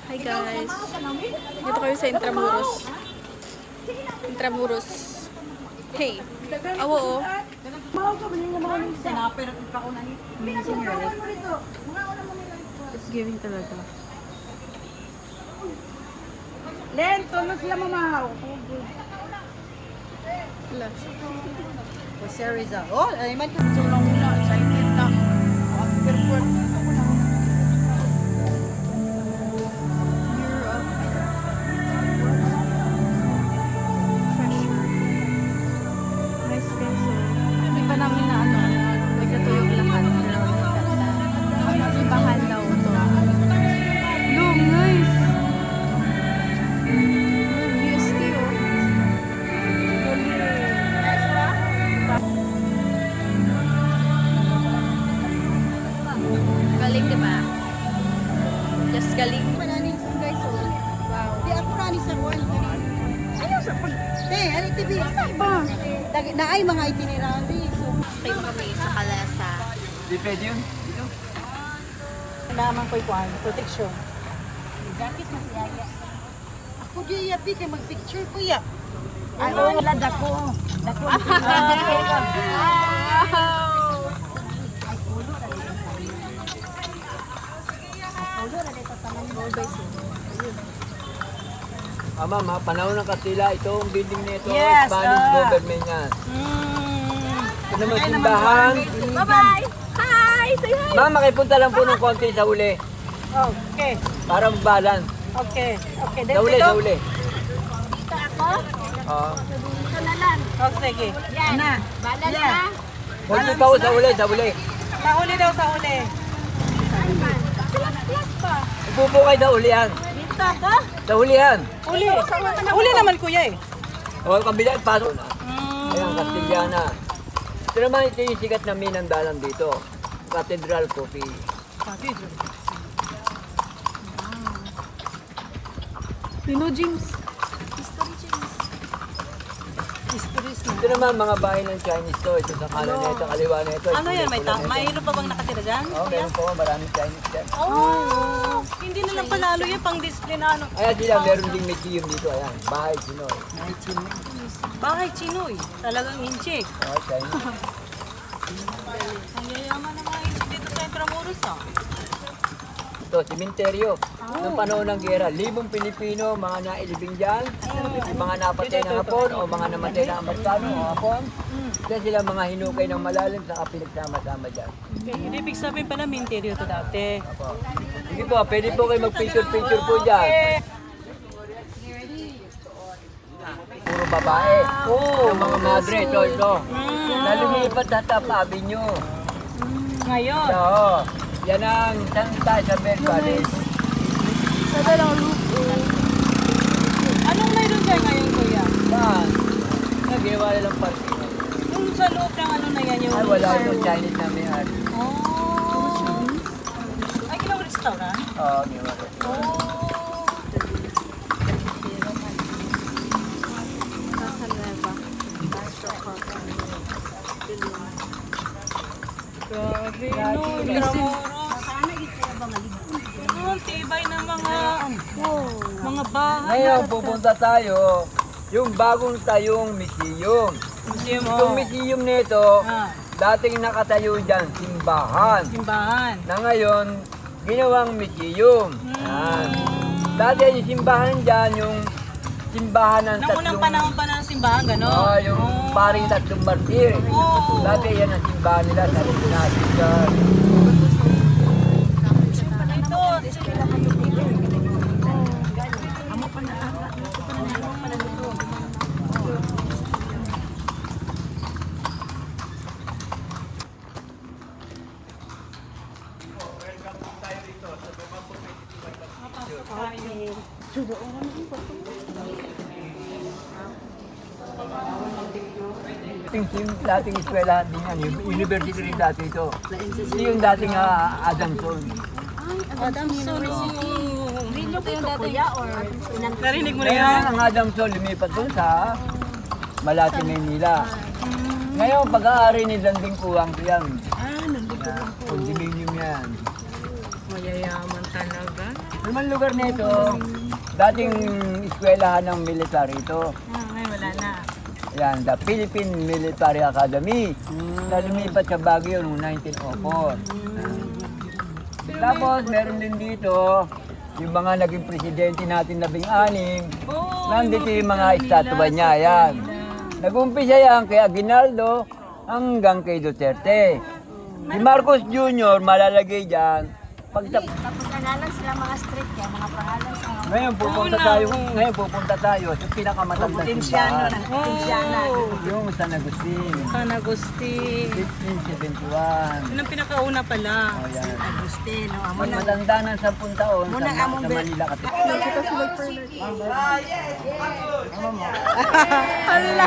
Hi guys. Dito kayo sa Intramuros. Intramuros. Hey. Awo oh. It's giving talaga. Len, tulog sila mamahaw. Wala. Jose Rizal. Oh, ay man ka sa una. Excited na. Airport. Nice guys. Hindi pa namin na ano. Nagkatuyo yung lahat. Pero ang ganda. Ibahan daw to. Long, nice. UST oh. Galing diba? Just galing. Manani guys. Wow. Di ako rani sa one. Ayaw sa pag. Ano TV? Pa. Na ay mga itinerary. So, Stay kami sa Kalasa. Di pwede yun? naman ko'y kuhan, protection. Jacket na si Yaya. Ako di yapi kay mag-picture ko ya. Ano wala dako. Dako. Ma'am, panahon ng Kastila, itong building na ito, Yes, Spanish government yan. Ito naman simbahan. Bye-bye! Hi! Say hi! Ma'am, makipunta lang po ng konti sa uli. Okay. Para mag-balance. Okay. Okay. Sa uli, sa uli. Dito ako. Oo. Dito na lang. Oh, sige. Yan. Na. Balance Yan. na. Konti pa po sa uli, sa uli. Sa uli daw, sa uli. Plus pa. Upo kayo sa ulihan. Dito ako. Sa ulihan. Uli. Uli naman kuya eh. O, kabila, pasok na. Ayan, Castiliana. Ito naman, ito yung sikat na minandalan dito. Cathedral Coffee. Pino James. History James. Histories na. Ito naman, mga bahay ng Chinese to. Ito sa kanan na ito, kaliwa na ito. Ano yan? May pula na ito. mayroon pa bang nakatira dyan? Oo, meron po, maraming Chinese dyan. Oh, hindi na lang panalo yung pang display na ano. Ayan sila, meron ding museum dito. Ayan, bahay Pinoy. Bahay Chinoy. Talagang inchik. Oh, Chinese. Ang yayaman na mga inchik dito sa Intramuros ah. Ito, simenteryo. Noong panahon ng gera, libong Pilipino, mga nailibing dyan, yung mga napatay ng Hapon o mga namatay ng Amerikano o Hapon. Yan sila mga hinukay ng malalim sa pinagsama-sama dyan. Okay, hindi ibig sabihin pala minteryo to dati. Apo. Sige po, pwede po kayo mag-picture-picture po dyan. Puro babae. Yung mga madre, ito. Na lumipat sa Top Avenue. Ngayon. Oo. Yan ang Santa Isabel Palace. Sa dalang lupo. Anong mayroon dyan ngayon kuya? Saan? Nagawa nilang parking. Yung sa loob ng ano na yan yung... Ay, wala yung Chinese na may-ari. Oh. Ay, ilang restaurant? Oo, ginawa rin. Oh. Nasa Nueva. Grabe, no. Intramuros. Ang tibay ng mga bahay. Ngayon, pupunta tayo yung bagong tayong museum. Museum Itong museum nito, Ah, dating nakatayo dyan, simbahan. simbahan. Na ngayon, ginawang museum. Yan. Dati yung simbahan dyan, yung simbahan ng Nang unang panahon pa ng simbahan, gano'n? Oh, yung paring tatlong martir. Oh. Dati yan ang simbahan nila sa natin dyan. Ito. Dating eskwela din yan, yung university rin dati ito. Ito yung dating Adamson. Adamson. Ito yung dati kuya or Narinig mo na Kaya yan? ang Adamson lumipat doon sa Malate, Maynila. Ngayon, pag-aari ni Landing Kuwang yan. Ah, nandito lang po. Condominium yan. Mayayaman talaga. Yung lugar nito, dating eskwelahan ng military ito. Ngayon wala na. Yan, the Philippine Military Academy na lumipat sa Baguio noong 1904. Tapos meron din dito yung mga naging presidente natin 16. Nandito yung mga estatwa niya. Yan. Nag-umpisa yan kay Aguinaldo hanggang kay Duterte. Si Marcos Jr. malalagay dyan. Tapos analan sila mga street kaya mga pangalan sa mga Ngayon pupunta tayo sa pinakamatandang Potensyano simbahan. ng Potensyana. Yung San Agustin, San Agustin. 1571. Yun ang pinakauna pala. O yan. Agustin, no? Pag matanda ng 10 taon, Munang sa among Manila ka. Hala!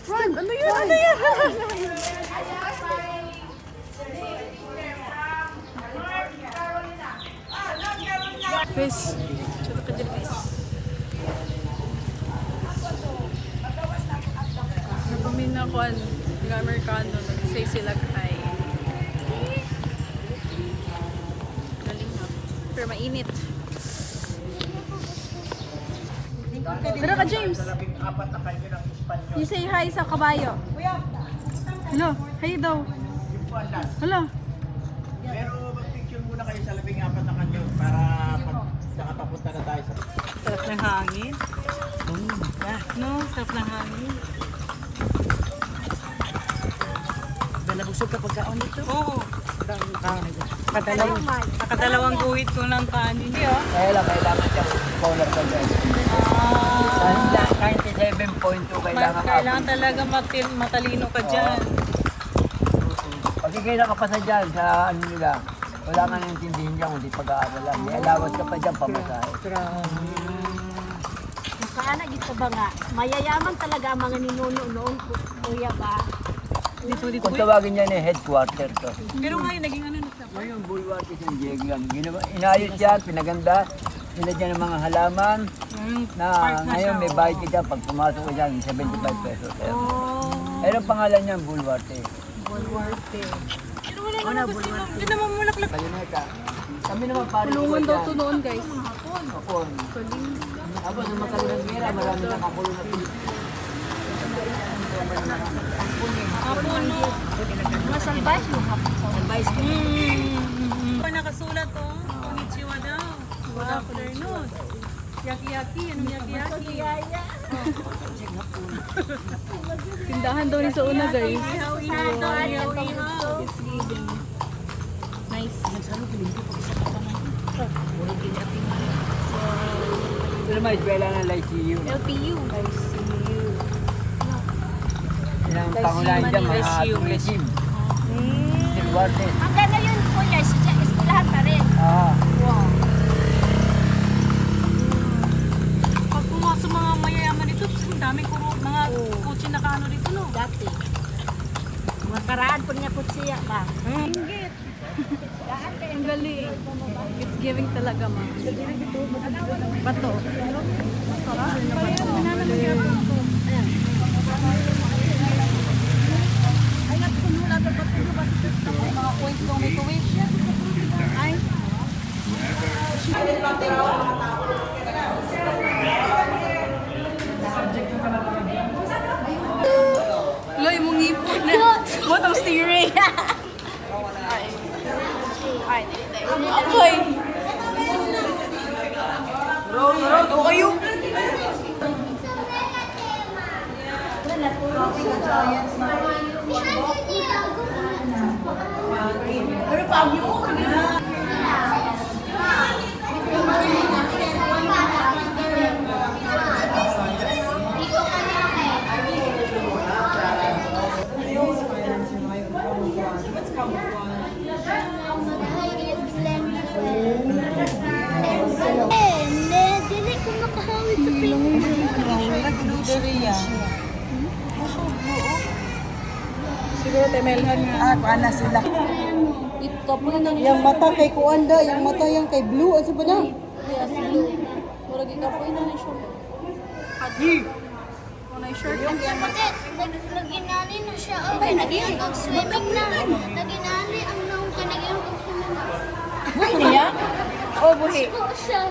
Ron, ano yun? Ano yun? Guys, tsaka ka dyan guys. Napamin na ko ng Amerikano, nag-say sila kay. Galing na. Pero mainit. Pero ka James, you say hi sa kabayo. Hello, hi daw. Hello. Pero mag-picture muna kayo sa 14 na kanyo para pag nakapapunta na tayo sa... Sarap ng hangin. No, sarap ng hangin. Nabusog ka pagkaon dito. Oo. Nakadalawang guhit ko ng kanin. Hindi oh. Kaya lang, kailangan siyang scholar ka dyan. 97.2 kailangan ka. Kailangan talaga matalino ka dyan. Pag ikay nakapasa dyan sa ano nila, wala ka naintindihin dyan kung di pag-aaralan. May allowance ka pa dyan pamasahe. Sana dito ba nga, mayayaman talaga ang mga ninuno noon, kuya ba? Dito. Kung tawagin yan headquarter to. Pero ngayon, naging ano na siya. Ngayon, bulwark is yung Jegian. Inayos yan, pinaganda. Nilagyan ng mga halaman na ngayon may bayad ka dyan. Pag pumasok ka dyan, 75 pesos. Pero ang pangalan niyan, Bulwarte. Pero wala naman gusto mo. Hindi naman mulaklak. Kayuneta. Kami naman pari ko Tulungan daw to dyan. noon guys. Hapon. Tapos nung matagal ng gera, marami nakakulong na Pilipino. Hapon, no? Masalbay mo hapon sa salbay. Nakasulat, oh. Konnichiwa daw. Good afternoon. Yaki-yaki. Anong yaki-yaki? Tindahan daw ni sa una guys. Ihaw-ihaw. Nice. Ito naman, eskwela ng LICU. LPU. Ilang pangunahin dyan, mga LICU. tulisim. Silwarte. Ang ganda yun, kuya, eskwelahan pa rin. Pag pumasok mga mayayaman dito, ang daming mga kutsi na kaano dito, no? Dati. Magkaraan po niya kutsiya ba? Ang galing. It's giving talaga ma. Bato. Sarap. Ay, nagpunula ka ba't ito ba ito mga points kung may tuition? Ay. Loy, mong ipon na. What ang steering? Ay, okay. Ito kayo. Dili ko makahawit sa Siguro temelhan nga. Ana sila. Yang mata kay Kuanda, yang mata yang kay Blue, ano ba na? Murag ikapoy na ni short. Unay shirt. Naginani na siya. Okay, nag-swimming na. Naginani ang naong ka, nag-swimming na. Buhay niya? Oh, buhi. Oo siya.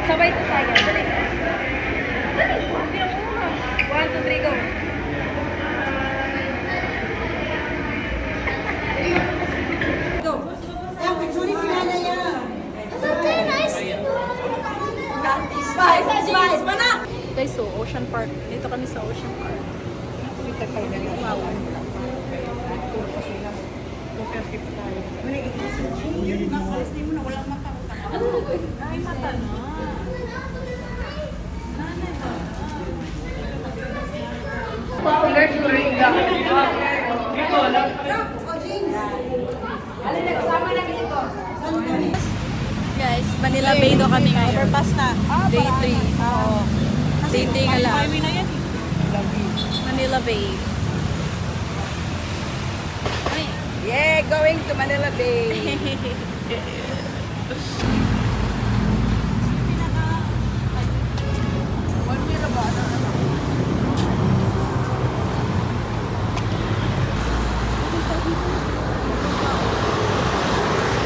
Sabay to tayo. Dali. Dali. 1, 2, 3, go. Ang picture si nanay yan. Okay, nice. Guys, so Ocean Park. Dito kami sa Ocean Park. Wow. Guys, Manila Bay daw kami ngayon. Overpass na. Day 3. Oo. Day 3 nga lang. Highway na yan. Manila Bay. Ay. Yeah, going to Manila Bay.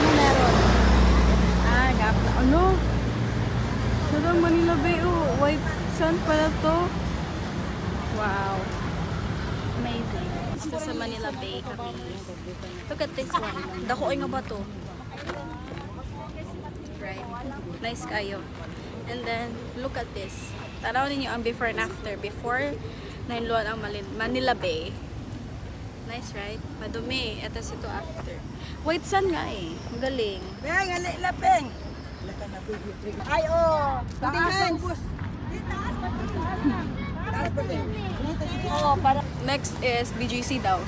Ano meron? Ah, gap. Ano? Sarang Manila Bay. Oh, white sand pala to. Wow. Amazing. Gusto sa Manila Bay kami. Look at this one. Dako ay nga ba to? Right. Nice kayo. And then, look at this. Tanaw ninyo ang before and after. Before, nainluan ang Manila Bay. Nice, right? Madumi. Ito ito after. White sand nga eh. Magaling. Peng, alay na, Peng. Ay, oh. Taas. Oh, para. Next is BGC daw.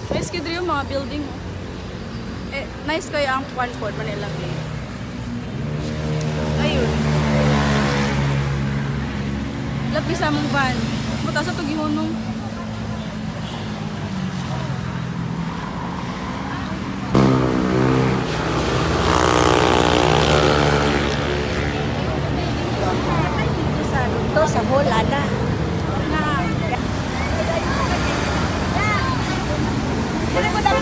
Nice kid yung mga building. Eh, nice kaya ang one fourth Manila Bay. Ayun. Lapis sa mong van. Buta sa tugihunong. Ito sa bola na. Alam mo na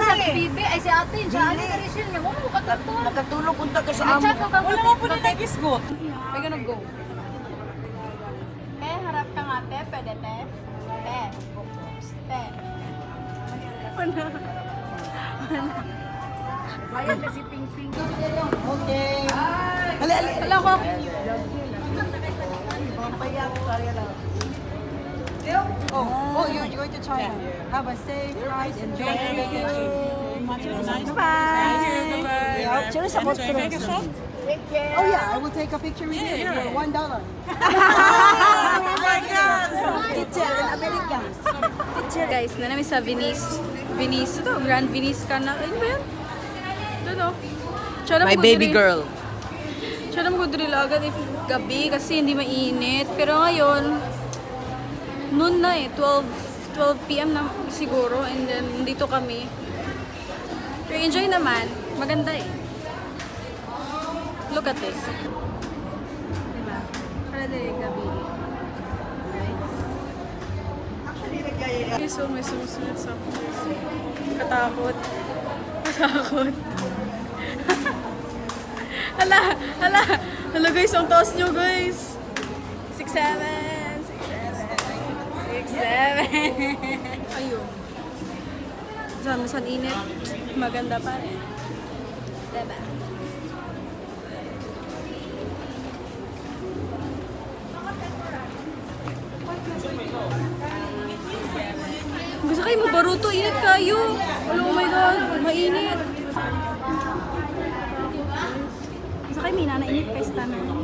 Sa bibi, ay si ate, siya ano na rin siya niya. Wala mo katulog. Nakatulog punta ka sa amo. Wala mo po na nag-isgot. We're gonna go. Eh, harap ka nga, te. Pwede, te. Te. Te. Ayan kasi ping-ping. Okay. Wala ko. Oh, you're going to China. Have a safe ride and enjoy your vacation. Bye. Sino sa Costco? Oh yeah, I will take a picture with you for $1. Teacher in America. Guys, na namin sa Venice. Venice. Ito, Grand Venice Canal. Ano ba yan? Ito. My baby girl. Siya naman ko drill agad if gabi kasi hindi mainit. Pero ngayon, noon na eh. 12 p.m. na siguro. And then, dito kami. Pero enjoy naman. Maganda eh. Look at this. Diba? Para din gabi. Okay, so may sumusunod sa akin. Katakot. Katakot. Hala guys, ang taas nyo guys. 6'7". Ayun. Sa init, maganda pa rin. Diba? Gusto kayo mabaruto, init kayo. Oh my god, mainit. Gusto kayo may nanainit kayo sa tanong.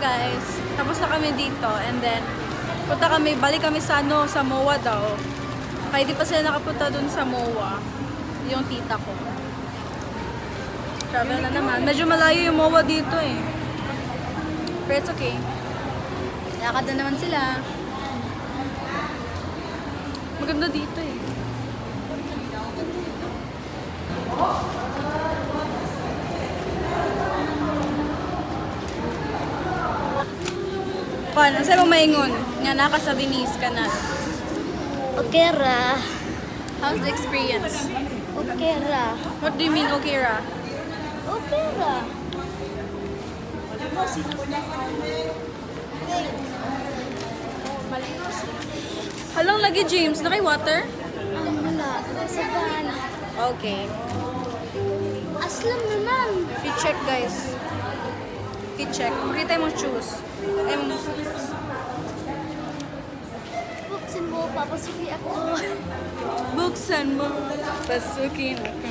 Guys, tapos na kami dito and then balik kami sa sa MOA daw. Kaya di pa sila nakapunta dun sa MOA. Yung tita ko. Travel na naman. Medyo malayo yung MOA dito eh. Pero it's okay. Lakad na naman sila. Maganda dito eh. Paano? Sa'yo mo maingon? Nga naka sa Venice ka na. Okay ra. How's the experience? Okay ra. What do you mean, okay ra? Okay ra. Halong lagi, James. Nakay water? Wala. Sa van. Okay. Aslam naman. I-check, guys. I-check. Pakita mo shoes. Ay, mo. Buksan mo, papasuki ako. Buksan mo. Pasukin ako.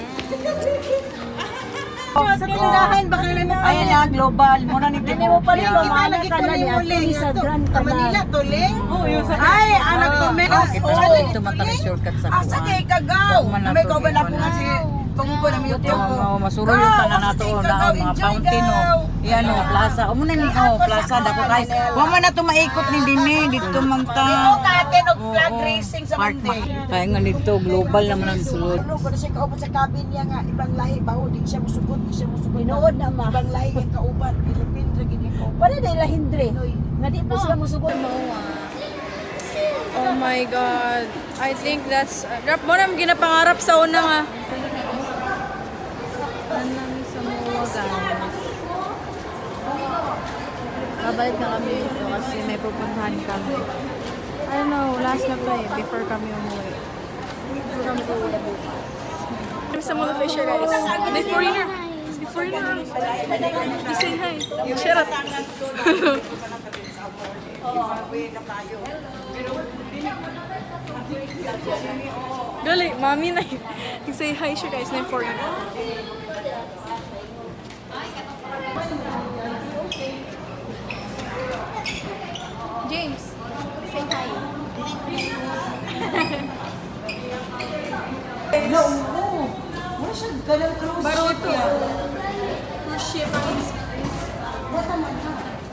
Sa tindahan, baka nila mo Ayan na, global. Muna ni Hindi mo pala ito, lagi ko na yung uli. Sa Manila, tuli. Ay, anak ko, menos. Ito mata na shortcut sa Asa kay Kagaw? May kauban ako nga si kung ko na YouTube ko. Masuro yung tanan nato na mga fountain o. Yan o, plaza. O muna ni plaza dako kay. Wa man na to maikot ni dinhi dito man ta. Dito katen og flag racing sa Monday. Kaya nga dito global naman ang sulod. Ano ko na siya kauban sa cabin niya nga ibang lahi bawo di siya musugod, di siya musugod. Nood na ma. Ibang lahi ang kauban, Philippine ra gid ko. Wala na ila hindre. Nga di po sila musugod. Oh my God. I think that's... Rap mo naman ginapangarap sa una nga. Anong sa mga guys. Babalik na kami dito kasi may pupuntahan kami. I don't know, last na to eh, before kami umuwi. Before kami umuwi bukas. Some of the fisher guys. The foreigner. The foreigner. You say hi. Shut up. Gali, mami na yun. Say hi siya guys na foreigner. James, say hi. No, no. Wala siya ganang cruise. Baruto. Cruise ship ang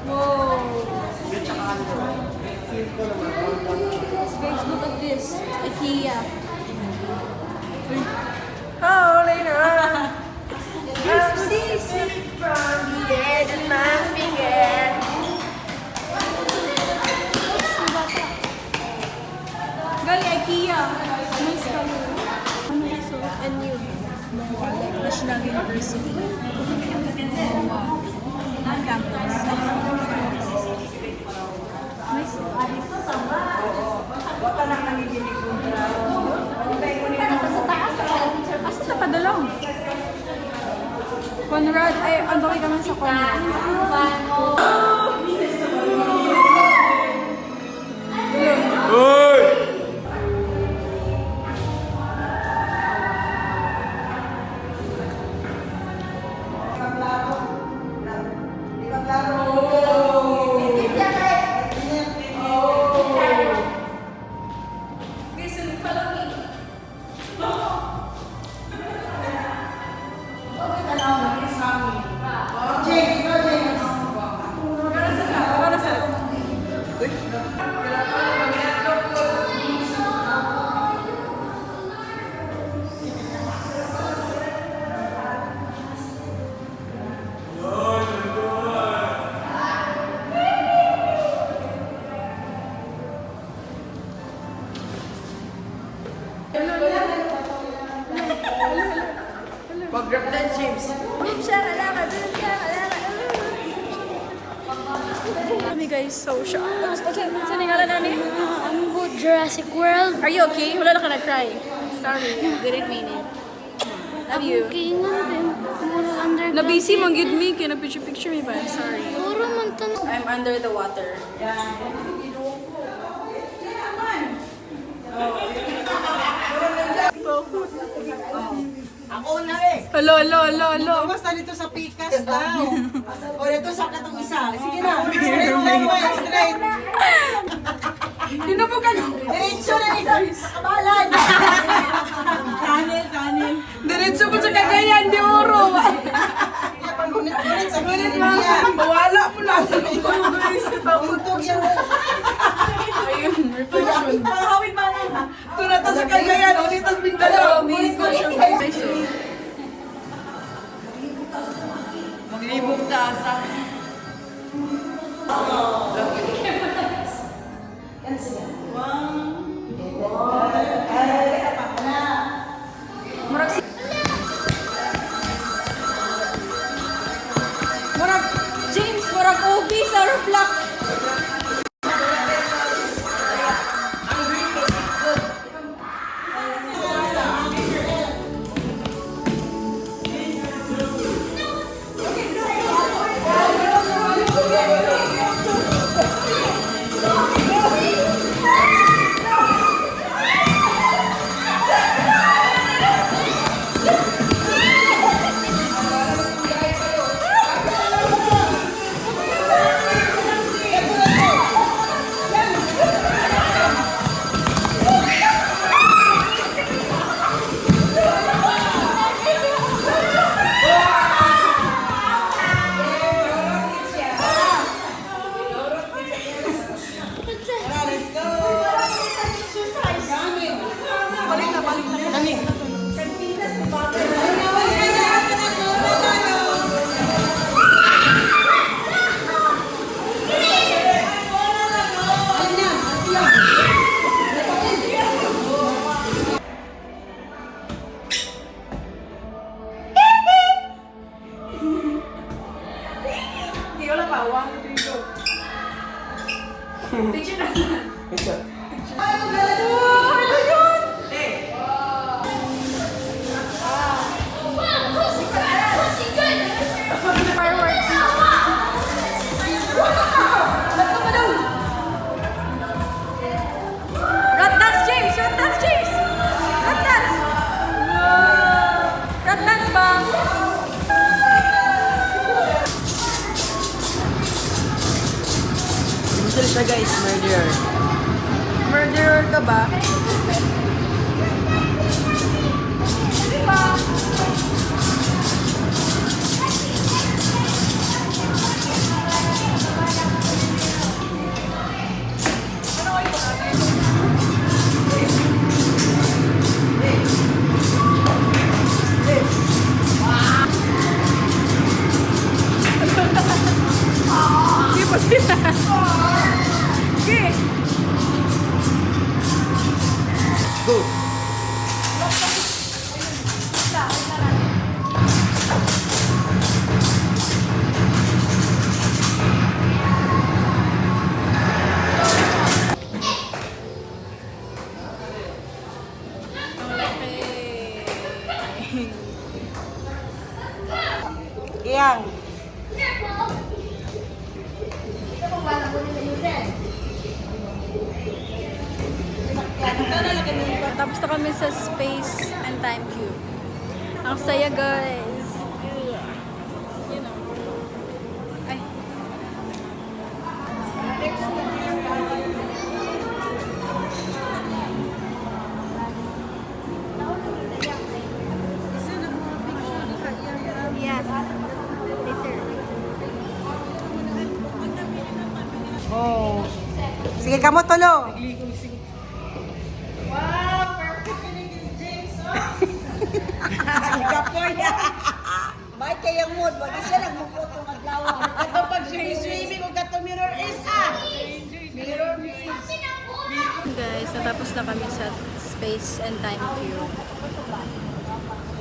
Whoa. Guys, look at this. IKEA. Holding on. I'm seasick from the edge of my finger. Gali, IKEA. Nice color. Ano so? And new. Like National University. Wow. Campus. Nice. Asa na padulong? Conrad, ay, ang dami kami sa Conrad. Pag-grab na, James. Kami guys, so shocked. Saan yung ngalan namin? Ang good Jurassic World. Are you okay? Wala na ka nag-cry. Sorry, didn't mean it. Love you. Kingan din. Mura under. Na-busy mong give me, kaya na-picture me ba? I'm sorry. Puro man tanong. I'm under the water. Ako na eh. Hello, hello, hello, hello. Basta dito sa Pikas daw. O dito sa katong isa. Sige na. Straight lang mo. Straight. Dino po ka Diretso na isa. Kabalan. Kanil. Diretso po sa Cagayan de Oro. Ngunit sa gilid niya. Wala mo na. Tuntog siya. Ayun, reflection. Hawid ba na? Tuna to sa Cagayan, ulit ang Mindanao. Maglibog ta sa... Murag, James, murag OB sa Roblox. Rat dance, James! Rat dance, James! Rat dance! Rat dance ba? Minsan siya guys, murderer. Murderer ka ba? Hindi pa sila. Okay. Go! Iyang. Tapos na kami sa Space and Time Cube. Ang saya guys. You know. Ay. Yes. Later. Oh. Sige, kamo tulo. Kapoy na. May kayang mood, wag siya nagmuputo ng adlaw. Ito pag swimming o gato mirror is Mirror is. Guys, natapos na kami sa Space and Time Cube.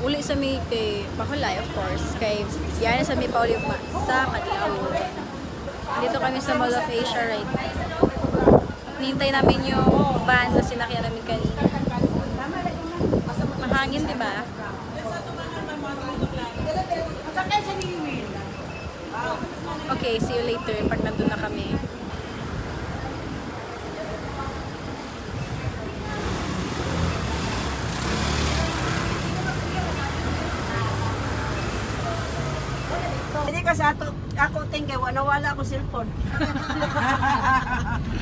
Uli sa mi kay Bacolay, of course. Kay yan sa mi pauli sa Kadilaw. Dito kami sa Mall of Asia right now. Nintay namin yung van na sinakyan namin kanina. Mahangin, di ba? Okay, see you later pag nandun na kami. Hindi ka sa ako tingke wala ako cellphone.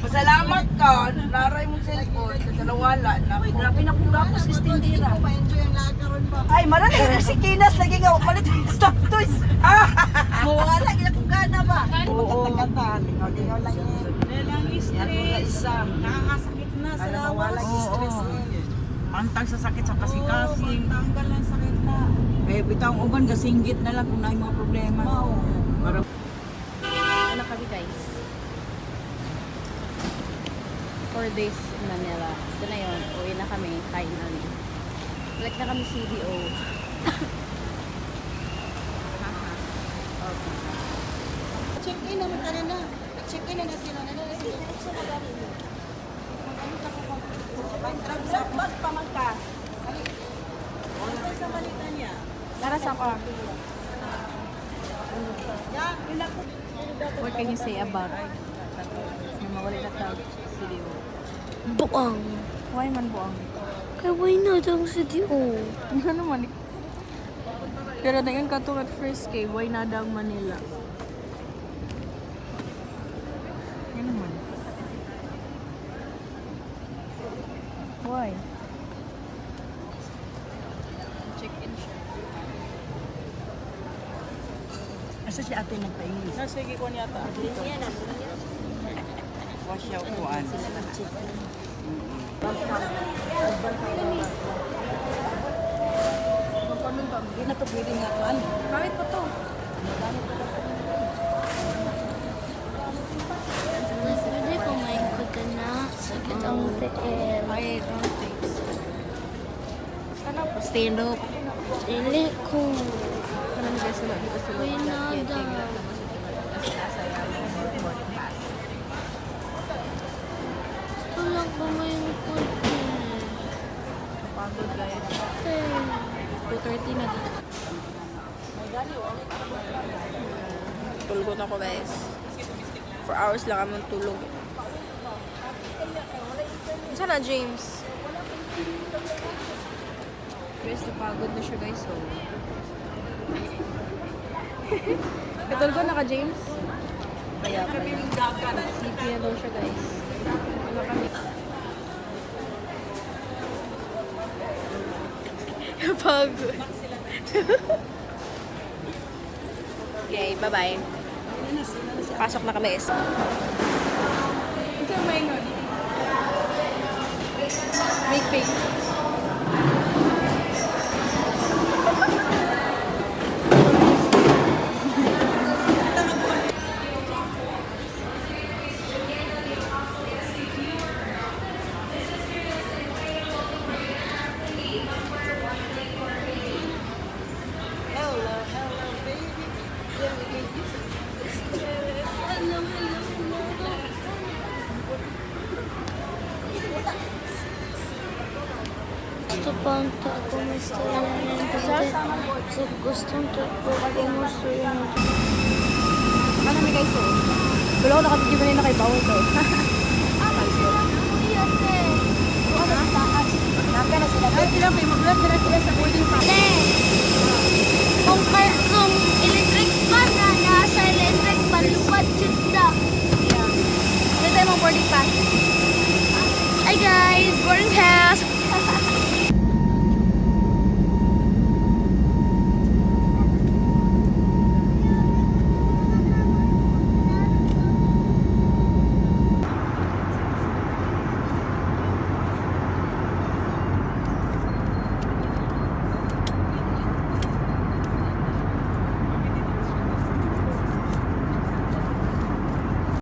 Pasalamat ka, naray mo cellphone, kasi nawala na. Uy, grabe na kung gapos is tindira. Ay, marami na si Kinas lagi nga palit yung stop toys. Mawala gina kung gana ba? Oo. Magkatan. Ikaw lang yan. Dalang stress. Nakakasakit na sa Wala lawas. yung stress niya. Pantang sa sakit sa kasing-kasing. Tanggal lang sakit na. Eh, bitang uban, kasinggit na lang kung na yung mga problema. Ano kami guys? 4 days in Manila. Ito na yun. Uwi na kami, finally. Balik na kami CDO. Okay. Check-in naman ka na. Check-in na sila. Bag pa man ka. Para sa ko. What can you say about yung mawali na tag CDO? Buang. Why man buang? Kaya why na dang sa Dio? Ano naman? Pero dagan ka to at first kay why na daw Manila? Yan naman. Why? Check-in siya. Asa si ate nagpaingin? Sige ko niya ta. Wash out kuan. Hindi na to pwede nga kuan. Bakit pa to? Pwede kumain ko ka na. Sakit ang tiil. Ay, don't think so. Sana po, stand up. Dili ko. Ano na guys sila? Dito sila. Why not? Gusto lang kumain ko ka. Pagod guys. 2:30 na dito. Tulog na ko guys. 4 hours lang kami tulog. Saan na James? Guys, napagod na siya guys. So. Katulgo na ka, James? Kaya pala. CP na daw siya guys. Ano kami? Pagod. Okay, bye-bye. Pasok na kami. Ito may nun. Make face. Gusto pa ang tako mo sa gustong tako mo sa Ano may guys so? Wala ko nakapag-giveaway na kay Bawal to. Ate! Sila may mag-vlog na sila sa boarding house. Ate!